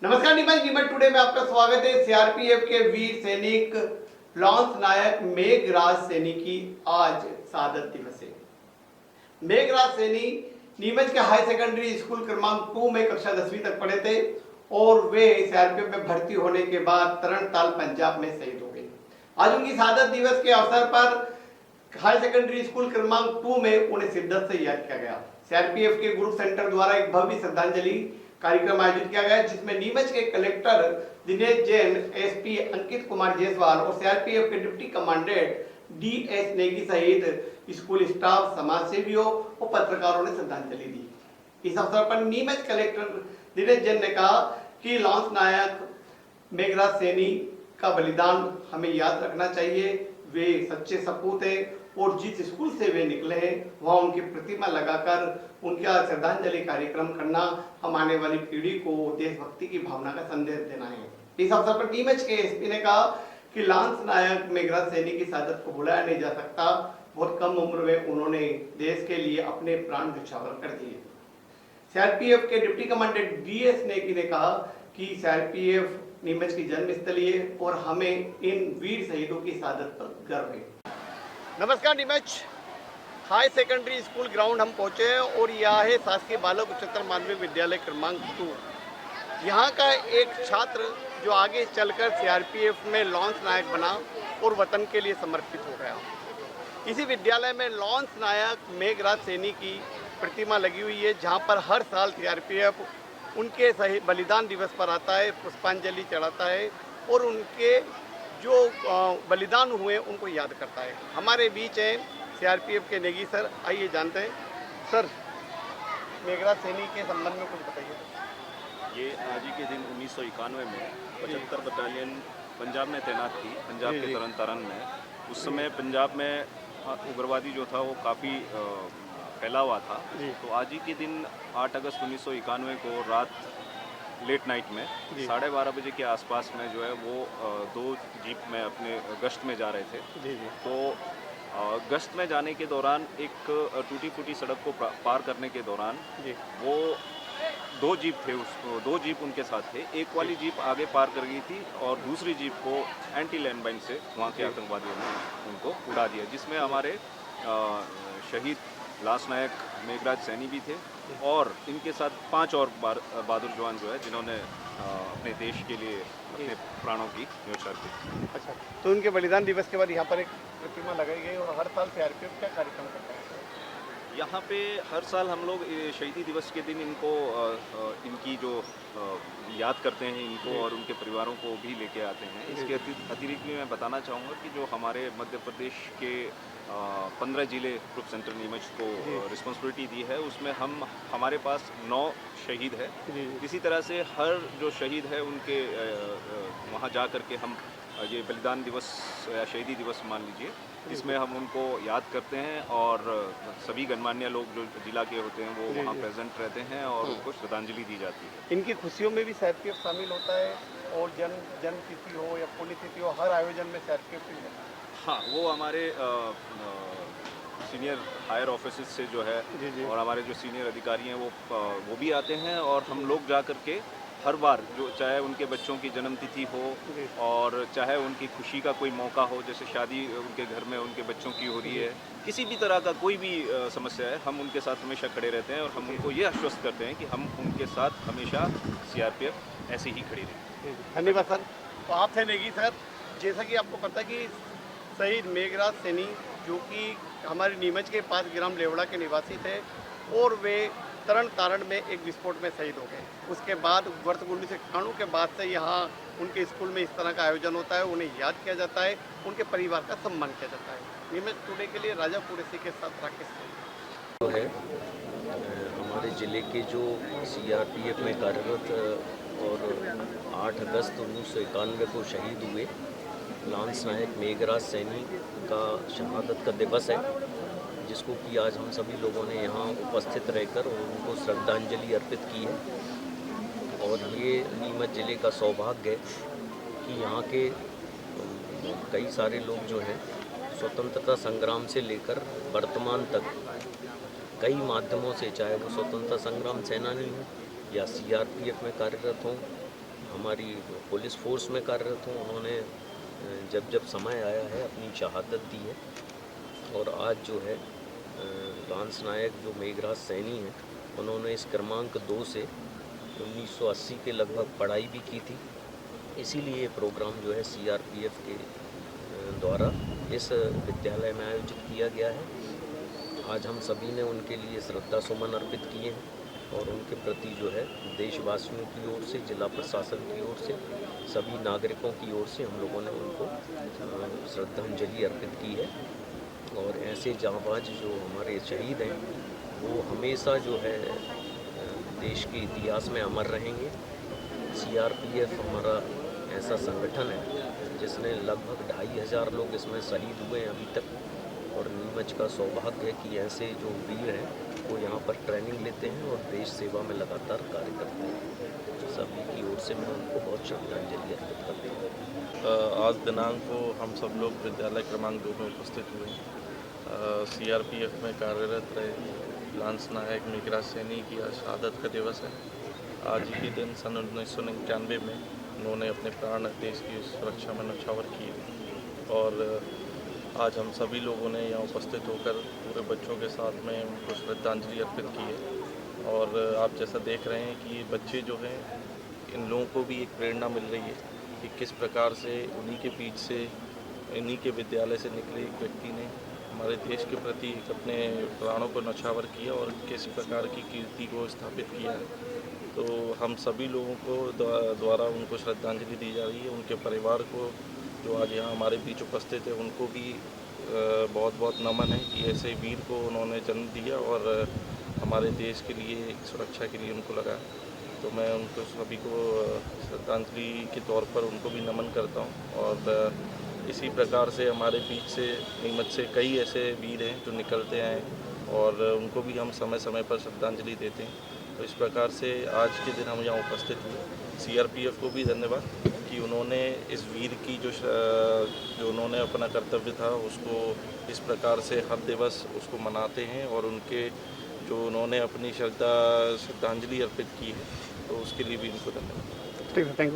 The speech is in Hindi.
नमस्कार नीमच टुडे में आपका स्वागत है। सीआरपीएफ के वीर सैनिक लॉन्स नायक मेघराज सैनी की आज शहादत दिवस है। मेघराज सैनी नीमच के हाई सेकेंडरी स्कूल क्रमांक 2 में कक्षा 10वीं तक पढ़े थे और वे सीआरपीएफ में भर्ती होने के बाद तरणताल पंजाब में शहीद हो गए। आज उनकी शहादत दिवस के अवसर पर हाई सेकेंडरी स्कूल क्रमांक 2 में उन्हें शिद्दत से याद किया गया। सीआरपीएफ के ग्रुप सेंटर द्वारा एक भव्य श्रद्धांजलि कार्यक्रम आयोजित किया गया, जिसमें नीमच के कलेक्टर दिनेश जैन, एसपी अंकित कुमार जायसवाल और सीआरपीएफ के डिप्टी कमांडेंट डीएस नेगी सहित स्कूल स्टाफ, समाज सेवियों और पत्रकारों ने श्रद्धांजलि दी। इस अवसर पर नीमच कलेक्टर दिनेश जैन ने कहा कि लॉन्स नायक मेघराज सैनी का बलिदान हमें याद रखना चाहिए। वे सच्चे सपूत हैं और जिस स्कूल से वे निकले हैं वहाँ उनकी प्रतिमा लगाकर उनका श्रद्धांजलि कार्यक्रम करना हम आने वाली पीढ़ी को देशभक्ति की भावना का संदेश देना है। इस अवसर पर नीमच के एसपी ने कहा कि लॉन्स नायक मेघराज सैनी की शहादत को भुलाया नहीं जा सकता। बहुत कम उम्र में उन्होंने देश के लिए अपने प्राण न्यौछावर कर दिए। सीआरपीएफ के डिप्टी कमांडेंट डीएस नेगी ने कहा कि सीआरपीएफ नीमच की जन्मस्थली है और हमें इन वीर शहीदों की शहादत पर गर्व है। नमस्कार, Neemuch high secondary school ground हम पहुंचे हैं और यह है शासकीय बालक उच्चतर माध्यमिक विद्यालय क्रमांक 2। यहाँ का एक छात्र जो आगे चलकर सीआरपीएफ में लॉन्स नायक बना और वतन के लिए समर्पित हो गया। इसी विद्यालय में लॉन्स नायक मेघराज सैनी की प्रतिमा लगी हुई है, जहाँ पर हर साल सीआरपीएफ उनके सही बलिदान दिवस पर आता है, पुष्पांजलि चढ़ाता है और उनके जो बलिदान हुए उनको याद करता है। हमारे बीच हैं सीआरपीएफ के नेगी सर। आइए जानते हैं सर, मेघराज सैनी के संबंध में कुछ बताइए। ये आज ही के दिन 1991 में 75 बटालियन पंजाब में तैनात थी, पंजाब के तरन तारण में। उस समय पंजाब में उग्रवादी जो था वो काफ़ी फैला हुआ था। तो आज ही के दिन 8 अगस्त 1991 को रात लेट नाइट में 12:30 बजे के आसपास में जो है वो 2 जीप में अपने गश्त में जा रहे थे। तो गश्त में जाने के दौरान एक टूटी फूटी सड़क को पार करने के दौरान वो 2 जीप थे, 2 जीप उनके साथ थे। एक वाली जीप आगे पार कर गई थी और दूसरी जीप को एंटी लैंड माइन से वहाँ के आतंकवादियों ने उनको उड़ा दिया, जिसमें हमारे शहीद लांस नायक मेघराज सैनी भी थे और इनके साथ 5 और बहादुर जवान जो है जिन्होंने अपने देश के लिए अपने प्राणों की न्यौछावर की। अच्छा, तो उनके बलिदान दिवस के बाद यहाँ पर एक प्रतिमा लगाई गई और हर साल सीआरपीएफ क्या कार्यक्रम करता है? यहाँ पे हर साल हम लोग शहीदी दिवस के दिन इनको इनकी जो याद करते हैं इनको और उनके परिवारों को भी लेके आते हैं। इसके अतिरिक्त भी मैं बताना चाहूँगा कि जो हमारे मध्य प्रदेश के 15 जिले ग्रुप सेंटर नीमच को रिस्पॉन्सिबिलिटी दी है, उसमें हमारे पास 9 शहीद है। इसी तरह से हर जो शहीद है उनके वहाँ जा कर के हम ये बलिदान दिवस या शहीदी दिवस मान लीजिए, इसमें हम उनको याद करते हैं और सभी गणमान्य लोग जो जिला के होते हैं वो वहाँ प्रेजेंट रहते हैं और उनको श्रद्धांजलि दी जाती है। इनकी खुशियों में भी सीआरपीएफ शामिल होता है और जन्म तिथि हो या पुण्यतिथि हो, हर आयोजन में सीआरपीएफ भी है। हाँ, वो हमारे सीनियर हायर ऑफिसर्स से जो है और हमारे जो सीनियर अधिकारी हैं वो भी आते हैं और हम लोग जा कर के हर बार जो चाहे उनके बच्चों की जन्मतिथि हो और चाहे उनकी खुशी का कोई मौका हो, जैसे शादी उनके घर में उनके बच्चों की हो रही है, किसी भी तरह का कोई भी समस्या है, हम उनके साथ हमेशा खड़े रहते हैं और हम उनको ये आश्वस्त करते हैं कि हम उनके साथ हमेशा सीआरपीएफ ऐसे ही खड़ी रहे। धन्यवाद सर। तो आप थे नेगी सर। जैसा कि आपको पता है कि शहीद मेघराज सैनी जो कि हमारे नीमच के पास ग्राम लेवड़ा के निवासी थे और वे तरण तारण में एक विस्फोट में शहीद हो गए। उसके बाद वर्ष 1991 के बाद से यहाँ उनके स्कूल में इस तरह का आयोजन होता है, उन्हें याद किया जाता है, उनके परिवार का सम्मान किया जाता है। नीमच टुडे के लिए राजा कुरैशी के साथ राकेश जो है हमारे ज़िले के जो सीआरपीएफ में कार्यरत और 8 अगस्त 1991 को शहीद हुए लॉन्स नायक मेघराज सैनी का शहादत का दिवस है, जिसको कि आज हम सभी लोगों ने यहाँ उपस्थित रहकर उनको श्रद्धांजलि अर्पित की है। और ये नीमच ज़िले का सौभाग्य है कि यहाँ के कई सारे लोग जो हैं स्वतंत्रता संग्राम से लेकर वर्तमान तक कई माध्यमों से, चाहे वो स्वतंत्रता संग्राम सेनानी हो या सीआरपीएफ में कार्यरत हों हमारी पुलिस फोर्स में कार्यरत हों, उन्होंने जब जब समय आया है अपनी शहादत दी है। और आज जो है लांस नायक जो मेघराज सैनी हैं, उन्होंने इस क्रमांक 2 से 1980 के लगभग पढ़ाई भी की थी। इसीलिए ये प्रोग्राम जो है CRPF के द्वारा इस विद्यालय में आयोजित किया गया है। आज हम सभी ने उनके लिए श्रद्धा सुमन अर्पित किए हैं और उनके प्रति जो है देशवासियों की ओर से, जिला प्रशासन की ओर से, सभी नागरिकों की ओर से हम लोगों ने उनको श्रद्धांजलि अर्पित की है। और ऐसे जांबाज जो हमारे शहीद हैं वो हमेशा जो है देश के इतिहास में अमर रहेंगे। CRPF हमारा ऐसा संगठन है जिसने लगभग 2500 लोग इसमें शहीद हुए हैं अभी तक। और नीमच का सौभाग्य है कि ऐसे जो वीर हैं वो यहाँ पर ट्रेनिंग लेते हैं और देश सेवा में लगातार कार्य करते हैं। सभी की ओर से मैं उनको बहुत श्रद्धांजलि अर्पित करता हूँ। आज दिनांक को हम सब लोग विद्यालय क्रमांक 2 में उपस्थित हुए। CRPF में कार्यरत रहे लांस नायक मेघराज सैनी की आज शहादत का दिवस है। आज ही के दिन सन 1999 में उन्होंने अपने प्राण देश की सुरक्षा में न्यौछावर किए। और आज हम सभी लोगों ने यहाँ उपस्थित होकर पूरे बच्चों के साथ में उनको श्रद्धांजलि अर्पित की है। और आप जैसा देख रहे हैं कि ये बच्चे जो हैं, इन लोगों को भी एक प्रेरणा मिल रही है कि किस प्रकार से उन्हीं के बीच से, इन्हीं के विद्यालय से निकले एक व्यक्ति ने हमारे देश के प्रति अपने प्राणों को न्यौछावर किया और किस प्रकार की कीर्ति को स्थापित किया है। तो हम सभी लोगों को द्वारा उनको श्रद्धांजलि दी जा रही है। उनके परिवार को जो आज यहाँ हमारे बीच उपस्थित है उनको भी बहुत बहुत नमन है कि ऐसे वीर को उन्होंने जन्म दिया और हमारे देश के लिए, सुरक्षा के लिए उनको लगा। तो मैं उनको सभी को श्रद्धांजलि के तौर पर उनको भी नमन करता हूँ। और इसी प्रकार से हमारे बीच से, नीमच से कई ऐसे वीर हैं जो निकलते हैं और उनको भी हम समय समय पर श्रद्धांजलि देते हैं। तो इस प्रकार से आज के दिन हम यहाँ उपस्थित हुए। CRPF को भी धन्यवाद कि उन्होंने इस वीर की जो उन्होंने अपना कर्तव्य था उसको इस प्रकार से हर दिवस उसको मनाते हैं और उनके जो उन्होंने अपनी श्रद्धांजलि अर्पित की है, तो उसके लिए भी इनको धन्यवाद। ठीक है, थैंक यू।